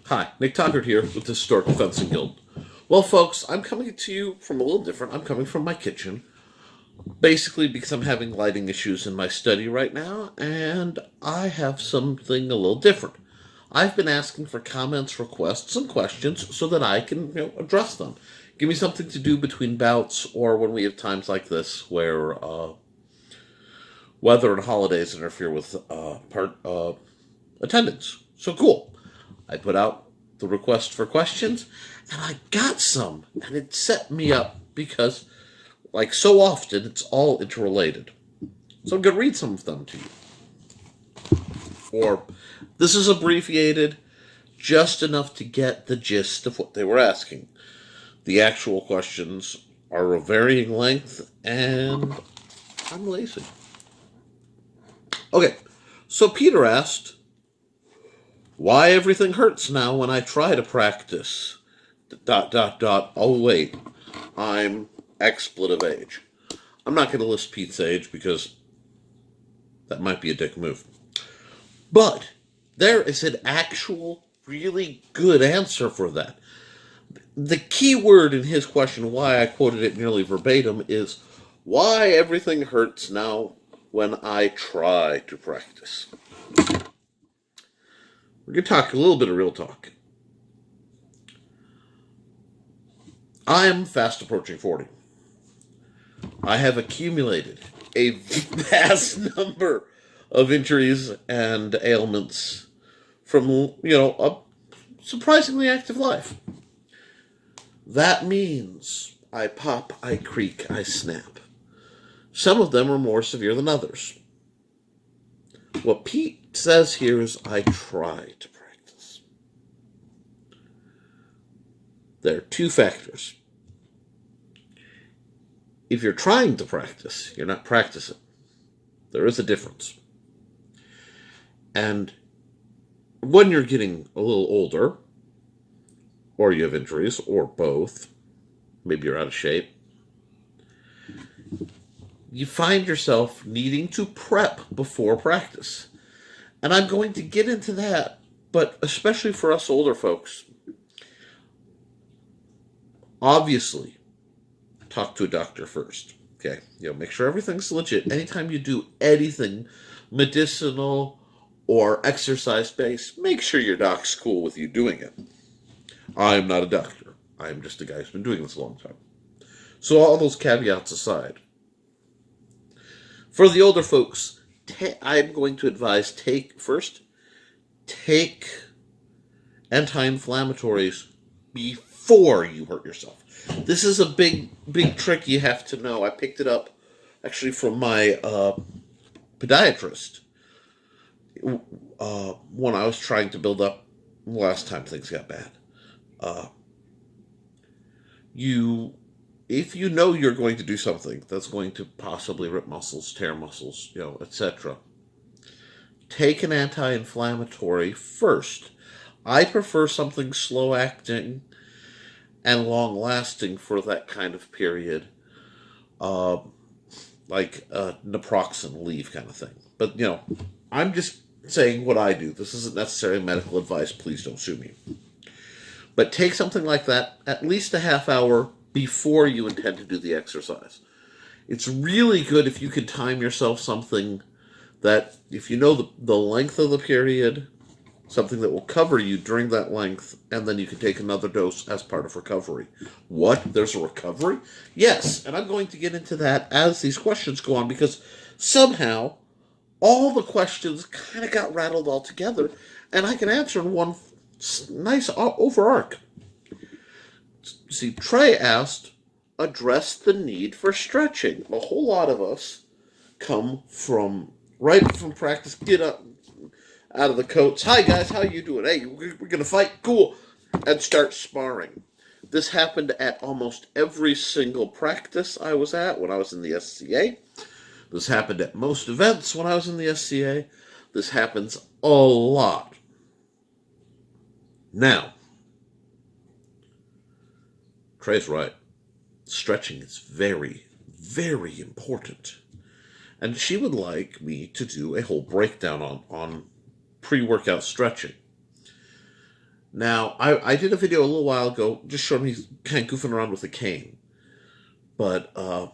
Hi, Nick Tockert here with the Historic Fencing Guild. Well, folks, I'm coming to you from a little different. I'm coming from my kitchen, basically because I'm having lighting issues in my study right now, and I have something a little different. I've been asking for comments, requests, and questions so that I can address them. Give me something to do between bouts or when we have times like this where weather and holidays interfere with attendance. So cool. I put out the request for questions, and I got some, and it set me up because, like so often, it's all interrelated. So I'm going to read some of them to you. Or, this is abbreviated, just enough to get the gist of what they were asking. The actual questions are of varying length, and I'm lazy. Okay, so Peter asked, why everything hurts now when I try to practice? ... Oh, wait. I'm expletive age. I'm not going to list Pete's age because that might be a dick move. But there is an actual, really good answer for that. The key word in his question, why I quoted it nearly verbatim, is why everything hurts now when I try to practice. We're going to talk a little bit of real talk. I'm fast approaching 40. I have accumulated a vast number of injuries and ailments from, a surprisingly active life. That means I pop, I creak, I snap. Some of them are more severe than others. What Pete says here is I try to practice. There are two factors. If you're trying to practice, you're not practicing. There is a difference. And when you're getting a little older, or you have injuries, or both, maybe you're out of shape, you find yourself needing to prep before practice. And I'm going to get into that, but especially for us older folks, obviously, talk to a doctor first. Okay, make sure everything's legit. Anytime you do anything medicinal or exercise based, make sure your doc's cool with you doing it. I'm not a doctor. I'm just a guy who's been doing this a long time. So all those caveats aside, for the older folks, I'm going to advise take anti-inflammatories before you hurt yourself. This is a big trick you have to know. I picked it up actually from my podiatrist when I was trying to build up last time things got bad. If you know you're going to do something that's going to possibly rip muscles, tear muscles, etc., take an anti-inflammatory first. I prefer something slow acting and long lasting for that kind of period, uh, like naproxen leave kind of thing. But I'm just saying what I do. This isn't necessarily medical advice. Please don't sue me. But take something like that at least a half hour before you intend to do the exercise. It's really good if you can time yourself something that, if you know the length of the period, something that will cover you during that length, and then you can take another dose as part of recovery. What? There's a recovery? Yes, and I'm going to get into that as these questions go on, because somehow all the questions kind of got rattled all together, and I can answer in one nice overarch. See, Trey asked, address the need for stretching. A whole lot of us come right from practice, get up out of the coats. Hi guys, how you doing? Hey, we're gonna fight? Cool. And start sparring. This happened at almost every single practice I was at when I was in the SCA. This happened at most events when I was in the SCA. This happens a lot. Now, Trey's right. Stretching is very, very important. And she would like me to do a whole breakdown on pre-workout stretching. Now, I did a video a little while ago just showing me kind of goofing around with a cane. But I'm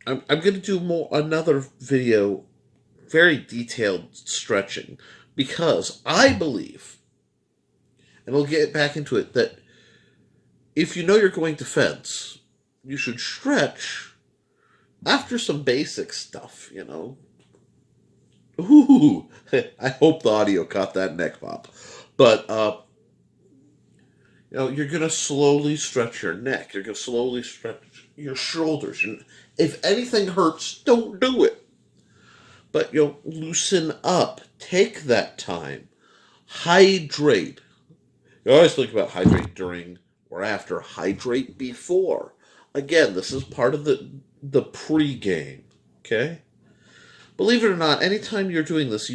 going to do another video, very detailed stretching, because I believe, and we'll get back into it, that if you know you're going to fence, you should stretch after some basic stuff, you know. Ooh, I hope the audio caught that neck pop. But, you know, you're going to slowly stretch your neck. You're going to slowly stretch your shoulders. And if anything hurts, don't do it. But, you know, loosen up. Take that time. Hydrate. You always think about hydrate during or after. Hydrate before. Again, this is part of the pre-game. Okay? Believe it or not, anytime you're doing this,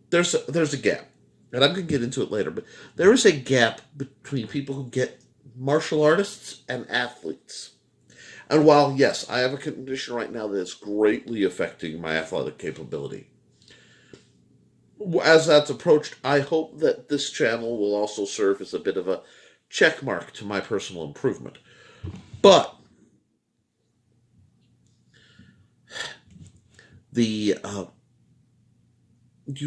there's a gap. And I'm going to get into it later, but there is a gap between people who get martial artists and athletes. And while, yes, I have a condition right now that is greatly affecting my athletic capability, as that's approached, I hope that this channel will also serve as a bit of a check mark to my personal improvement. But you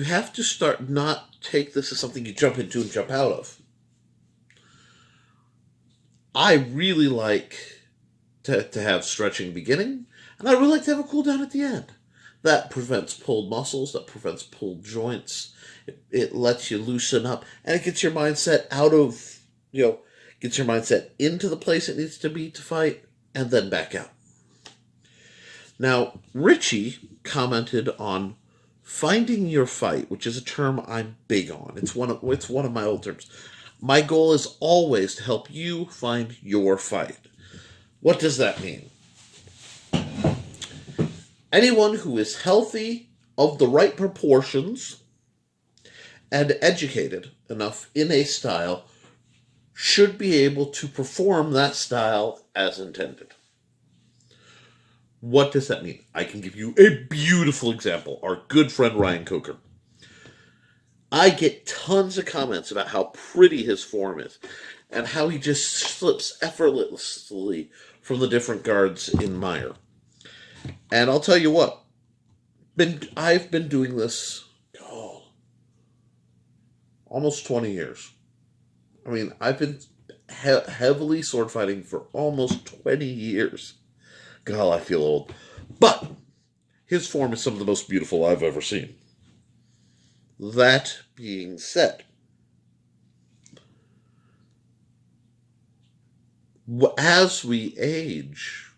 have to start not take this as something you jump into and jump out of. I really like to have stretching beginning, and I really like to have a cool down at the end. That prevents pulled muscles, that prevents pulled joints. It lets you loosen up, and it gets your mindset out of, gets your mindset into the place it needs to be to fight, and then back out. Now, Richie commented on finding your fight, which is a term I'm big on. It's one of my old terms. My goal is always to help you find your fight. What does that mean? Anyone who is healthy, of the right proportions, and educated enough in a style should be able to perform that style as intended. What does that mean? I can give you a beautiful example. Our good friend Ryan Coker. I get tons of comments about how pretty his form is and how he just slips effortlessly from the different guards in mire. And I'll tell you what, I've been doing this almost 20 years. I mean, I've been heavily sword fighting for almost 20 years. God, I feel old. But his form is some of the most beautiful I've ever seen. That being said, as we age,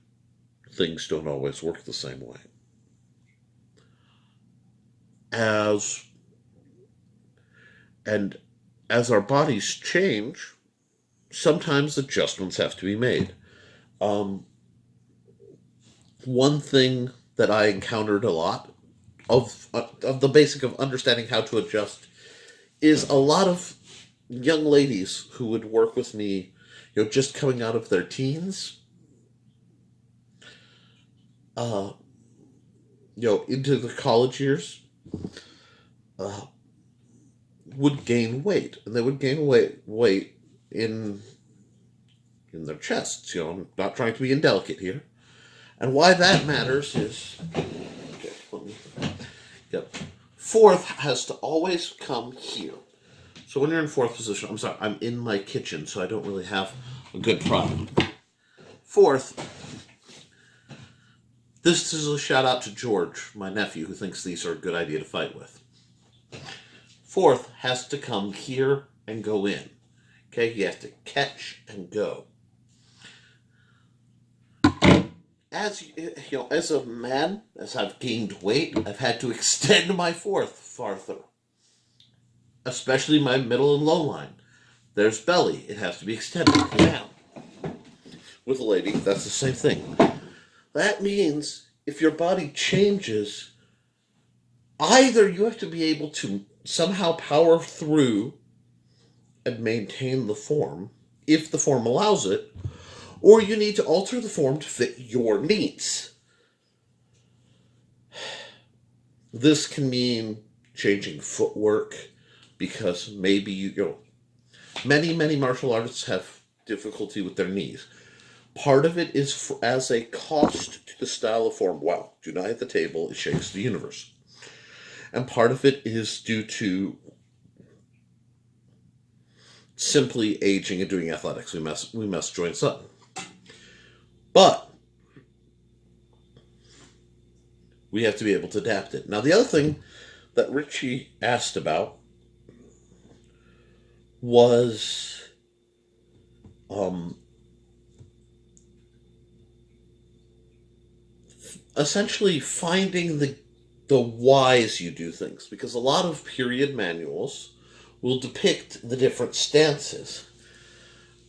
things don't always work the same way. As our bodies change, sometimes adjustments have to be made. One thing that I encountered a lot of the basic of understanding how to adjust is a lot of young ladies who would work with me, just coming out of their teens, into the college years, would gain weight, and they would gain weight in their chests. I'm not trying to be indelicate here. And why that matters is, fourth has to always come here. So when you're in fourth position, I'm sorry, I'm in my kitchen, so I don't really have a good product. Fourth, this is a shout out to George, my nephew, who thinks these are a good idea to fight with. Fourth has to come here and go in. Okay, you have to catch and go. As a man, as I've gained weight, I've had to extend my fourth farther. Especially my middle and low line. There's belly. It has to be extended down. With a lady, that's the same thing. That means if your body changes, either you have to be able to somehow power through and maintain the form, if the form allows it, or you need to alter the form to fit your needs. This can mean changing footwork, because maybe many martial artists have difficulty with their knees. Part of it is as a cost to the style of form. Wow, do not hit the table, it shakes the universe. And part of it is due to simply aging and doing athletics. We mess joints up. But we have to be able to adapt it. Now, the other thing that Richie asked about was essentially finding the whys you do things, because a lot of period manuals will depict the different stances,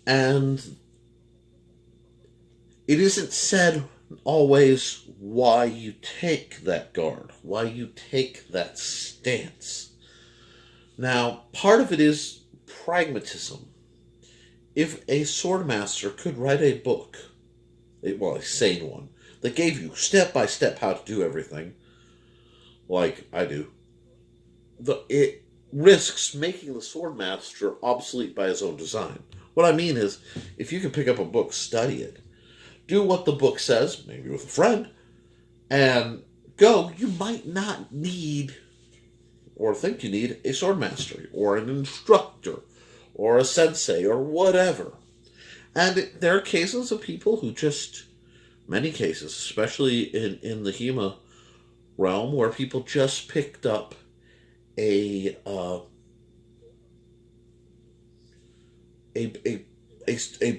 and it isn't said always why you take that guard, why you take that stance. Now, part of it is pragmatism. If a swordmaster could write a book, a sane one, that gave you step by step how to do everything, like I do, it risks making the swordmaster obsolete by his own design. What I mean is, if you can pick up a book, study it, do what the book says, maybe with a friend, and go, you might not need, or think you need, a swordmaster, or an instructor, or a sensei, or whatever. And there are cases of people who many cases, especially in the HEMA realm, where people just picked up a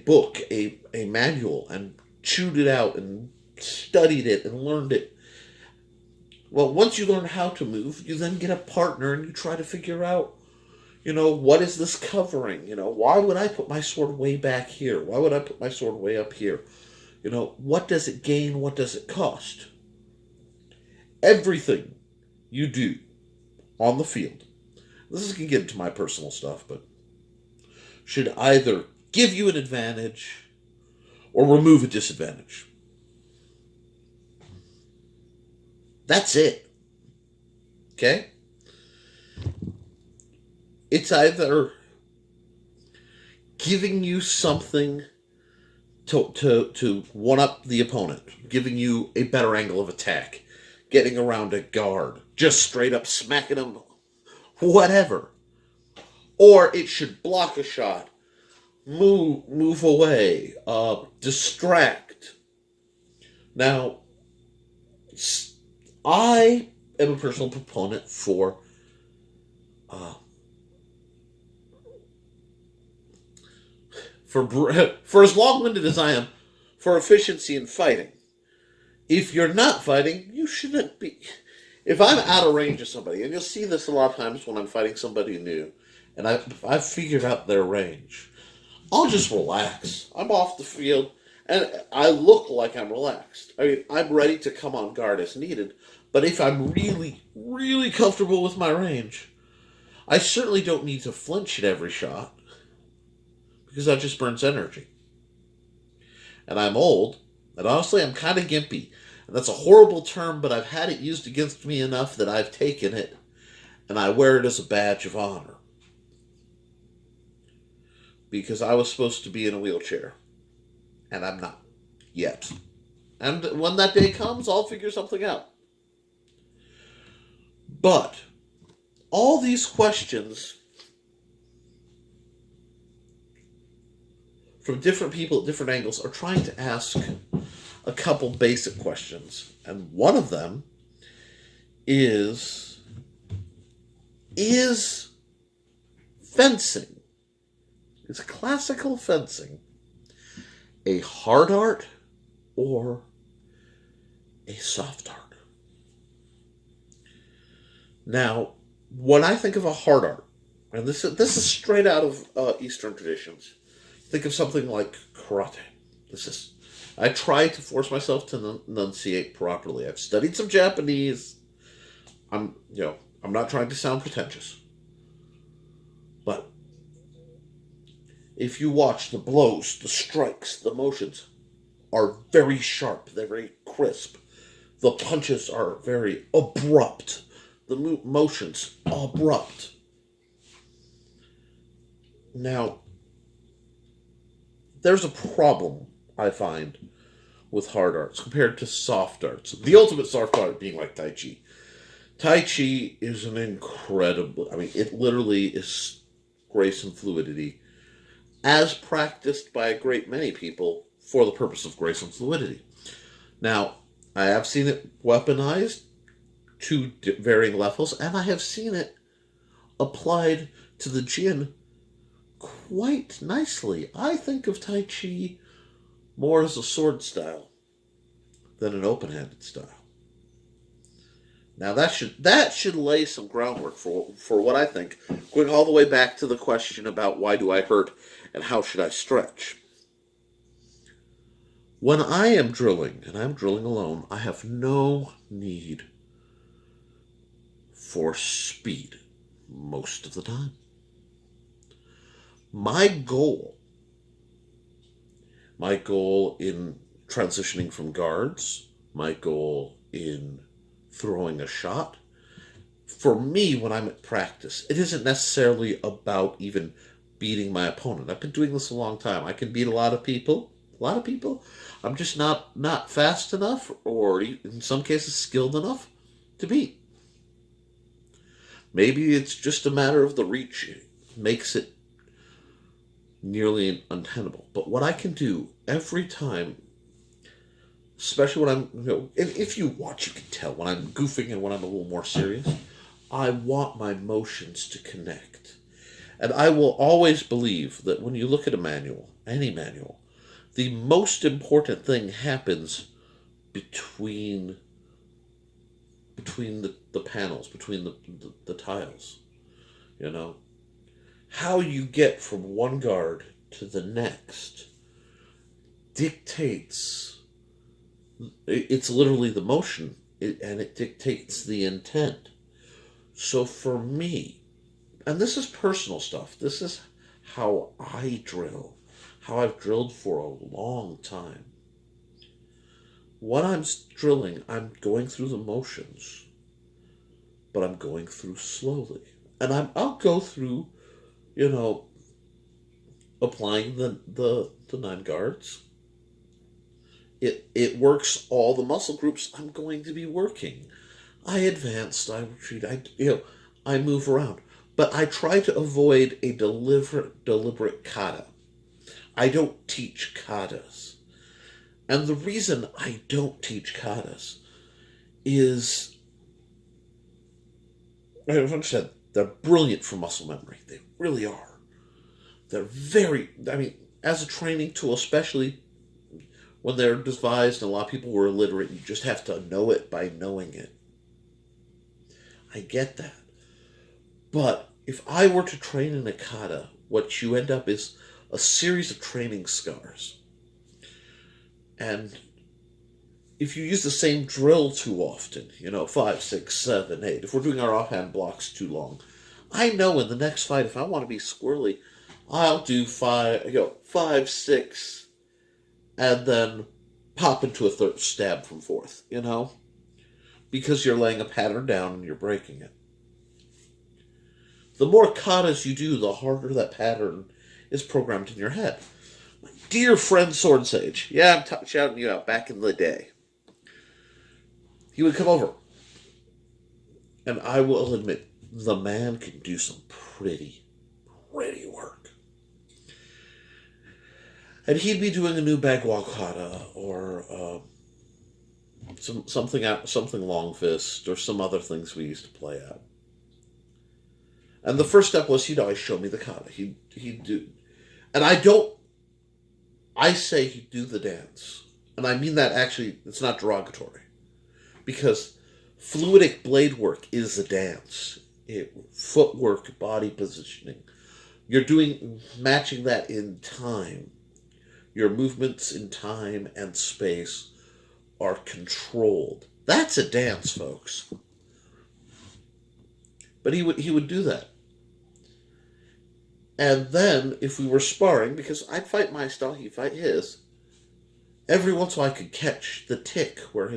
book, a manual, and chewed it out and studied it and learned it. Well, once you learn how to move, you then get a partner and you try to figure out, what is this covering? Why would I put my sword way back here? Why would I put my sword way up here? What does it gain? What does it cost? Everything you do on the field, this is going to get into my personal stuff, but should either give you an advantage or remove a disadvantage. That's it. Okay? It's either giving you something to one-up the opponent, giving you a better angle of attack, getting around a guard, just straight up smacking him, whatever. Or it should block a shot, move away, distract. Now, I am a personal proponent for as long-winded as I am, for efficiency in fighting. If you're not fighting, you shouldn't be. If I'm out of range of somebody, and you'll see this a lot of times when I'm fighting somebody new, and I've figured out their range, I'll just relax. I'm off the field, and I look like I'm relaxed. I mean, I'm ready to come on guard as needed, but if I'm really, really comfortable with my range, I certainly don't need to flinch at every shot, because that just burns energy. And I'm old, and honestly, I'm kind of gimpy. And that's a horrible term, but I've had it used against me enough that I've taken it, and I wear it as a badge of honor. Because I was supposed to be in a wheelchair, and I'm not yet. And when that day comes, I'll figure something out. But all these questions from different people at different angles are trying to ask a couple basic questions. And one of them is fencing, is classical fencing a hard art or a soft art? Now, when I think of a hard art, and this is straight out of Eastern traditions, think of something like karate. I try to force myself to enunciate properly. I've studied some Japanese. I'm not trying to sound pretentious. But if you watch the blows, the strikes, the motions are very sharp. They're very crisp. The punches are very abrupt. The motions abrupt. Now, there's a problem I find with hard arts compared to soft arts. The ultimate soft art being like Tai Chi. Tai Chi is an incredible, I mean, it literally is grace and fluidity as practiced by a great many people for the purpose of grace and fluidity. Now, I have seen it weaponized to varying levels, and I have seen it applied to the Jin quite nicely. I think of Tai Chi more as a sword style than an open-handed style. Now that should lay some groundwork for what I think, going all the way back to the question about why do I hurt and how should I stretch. When I am drilling, and I'm drilling alone, I have no need for speed most of the time. My goal in transitioning from guards, my goal in throwing a shot, for me when I'm at practice, it isn't necessarily about even beating my opponent. I've been doing this a long time. I can beat a lot of people. I'm just not fast enough, or in some cases skilled enough to beat. Maybe it's just a matter of the reach makes it nearly untenable. But what I can do every time, especially when I'm, if you watch, you can tell when I'm goofing and when I'm a little more serious, I want my motions to connect. And I will always believe that when you look at a manual, any manual, the most important thing happens between the panels, between the tiles. How you get from one guard to the next dictates, it's literally the motion, and it dictates the intent. So for me, and this is personal stuff, this is how I drill, how I've drilled for a long time. When I'm drilling, I'm going through the motions, but I'm going through slowly. And I'll go through, applying the 9 guards. It works all the muscle groups I'm going to be working. I advanced, I retreat, I move around. But I try to avoid a deliberate kata. I don't teach katas. And the reason I don't teach katas is, I've understood, they're brilliant for muscle memory. They really are. They're very, as a training tool, especially when they're devised, and a lot of people were illiterate, you just have to know it by knowing it. I get that. But if I were to train in a kata, what you end up is a series of training scars. And if you use the same drill too often, 5, 6, 7, 8, if we're doing our offhand blocks too long, I know in the next fight, if I want to be squirrely, I'll do 5, 6, and then pop into a third stab from fourth, because you're laying a pattern down and you're breaking it. The more katas you do, the harder that pattern is programmed in your head. My dear friend Sword Sage, yeah, I'm shouting you out, back in the day, he would come over, and I will admit, the man can do some pretty work. And he'd be doing a new Bagua kata, or something long fist, or some other things we used to play at. And the first step was he'd always show me the kata. He'd do, and I say he'd do the dance, and I mean that actually. It's not derogatory, because fluidic blade work is a dance. Footwork, body positioning. You're matching that in time. Your movements in time and space are controlled. That's a dance, folks. But he would do that. And then, if we were sparring, because I'd fight my style, he'd fight his, every once in a while I could catch the tick where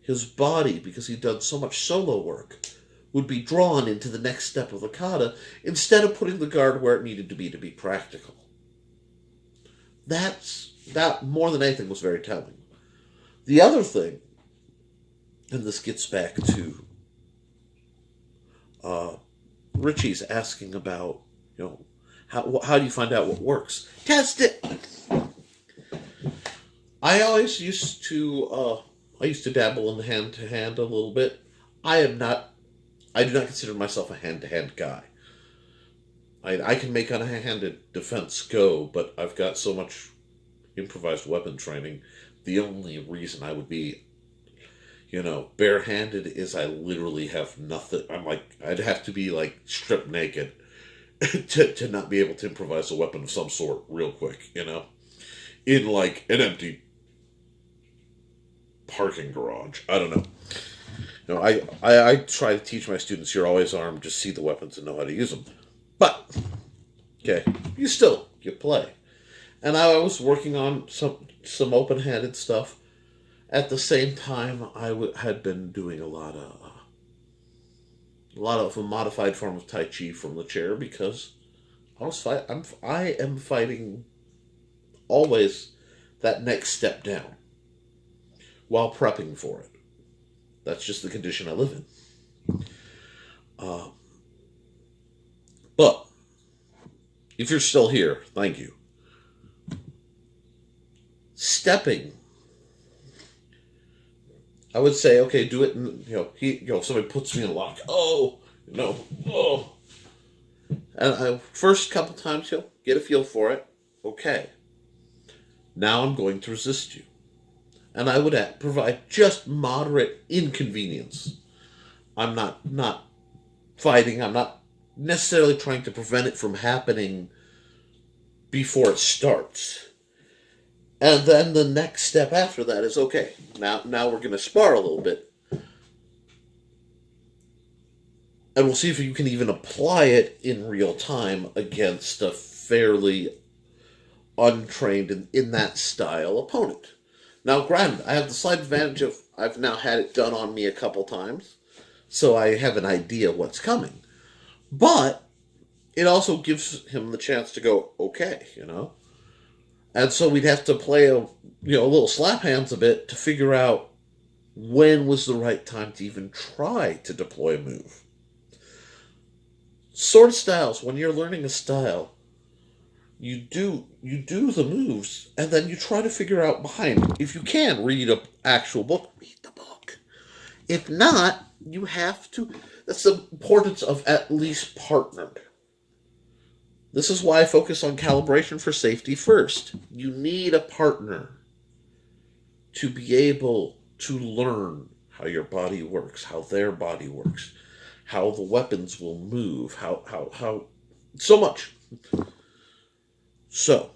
his body, because he'd done so much solo work, would be drawn into the next step of the kata instead of putting the guard where it needed to be practical. That more than anything was very telling. The other thing, and this gets back to Richie's asking about, how do you find out what works? Test it. I used to dabble in hand-to-hand a little bit. I do not consider myself a hand-to-hand guy. I can make unhanded defense go, but I've got so much improvised weapon training. The only reason I would be, barehanded is I literally have nothing. I'd have to be like stripped naked to not be able to improvise a weapon of some sort real quick, in like an empty parking garage. I don't know. I try to teach my students you're always armed, just see the weapons and know how to use them. But, okay, you play. And I was working on some open-handed stuff. At the same time, I had been doing a lot of a modified form of Tai Chi from the chair because I am fighting always that next step down while prepping for it. That's just the condition I live in. But if you're still here, thank you. Stepping, I would say, okay, do it. And, somebody puts me in a lock. And first couple times, get a feel for it. Okay. Now I'm going to resist you. And I would provide just moderate inconvenience. I'm not fighting. I'm not necessarily trying to prevent it from happening before it starts. And then the next step after that is, okay, now we're going to spar a little bit. And we'll see if you can even apply it in real time against a fairly untrained in that style opponent. Now, granted, I have the slight advantage of I've now had it done on me a couple times, so I have an idea what's coming. But it also gives him the chance to go, okay, And so we'd have to play a little slap hands a bit to figure out when was the right time to even try to deploy a move. Sword styles, when you're learning a style, you do the moves, and then you try to figure out behind. If you can, read an actual book. Read the book. If not, you have to. That's the importance of at least partnered. This is why I focus on calibration for safety first. You need a partner to be able to learn how your body works, how their body works, how the weapons will move, how so much. So,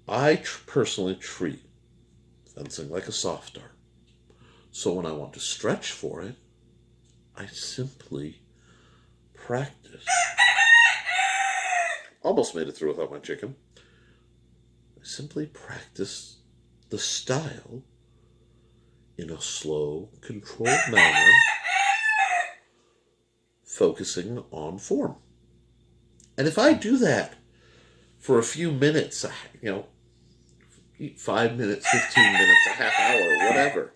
I personally treat fencing like a soft art. So when I want to stretch for it, I simply practice. Almost made it through without my chicken. I simply practice the style in a slow, controlled manner, focusing on form. And if I do that for a few minutes, 5 minutes, 15 minutes, a half hour, whatever,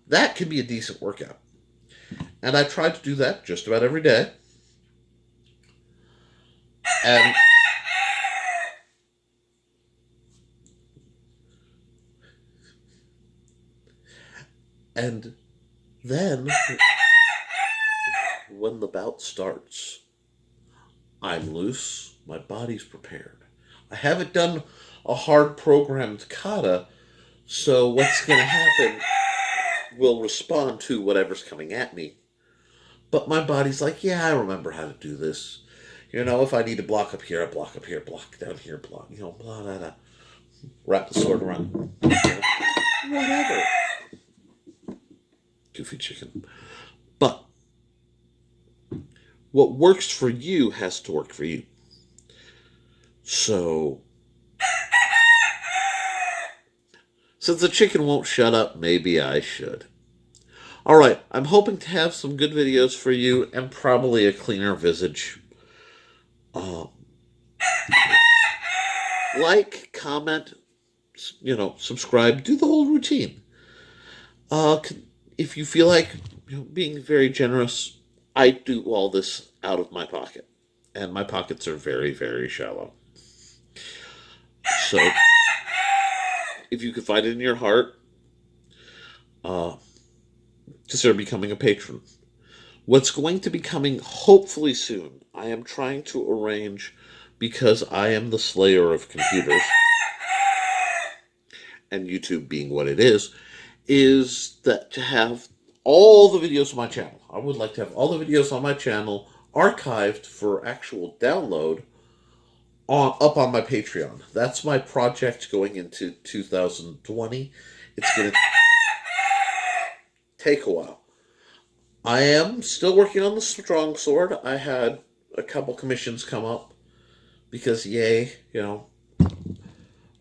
that can be a decent workout. And I try to do that just about every day. And then, when the bout starts, I'm loose, my body's prepared. I haven't done a hard programmed kata, so what's going to happen will respond to whatever's coming at me. But my body's like, yeah, I remember how to do this. If I need to block up here, I block up here, block down here, block, blah, blah, blah. Wrap the sword around. Whatever. Goofy chicken. But what works for you has to work for you. So, since the chicken won't shut up, maybe I should. All right, I'm hoping to have some good videos for you and probably a cleaner visage. Uh, like, comment, subscribe, do the whole routine. Uh, if you feel like being very generous, I do all this out of my pocket, and my pockets are very, very shallow. So, if you could find it in your heart, uh, consider becoming a patron. What's going to be coming hopefully soon, I am trying to arrange, because I am the slayer of computers, and YouTube being what it is that to have all the videos on my channel. I would like to have all the videos on my channel archived for actual download up on my Patreon. That's my project going into 2020. It's going to take a while. I am still working on the strong sword. I had a couple commissions come up because, yay,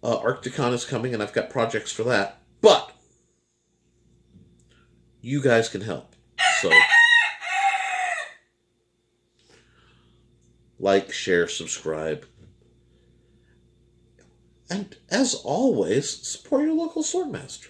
Arcticon is coming and I've got projects for that. But you guys can help. So, like, share, subscribe. And as always, support your local swordmaster.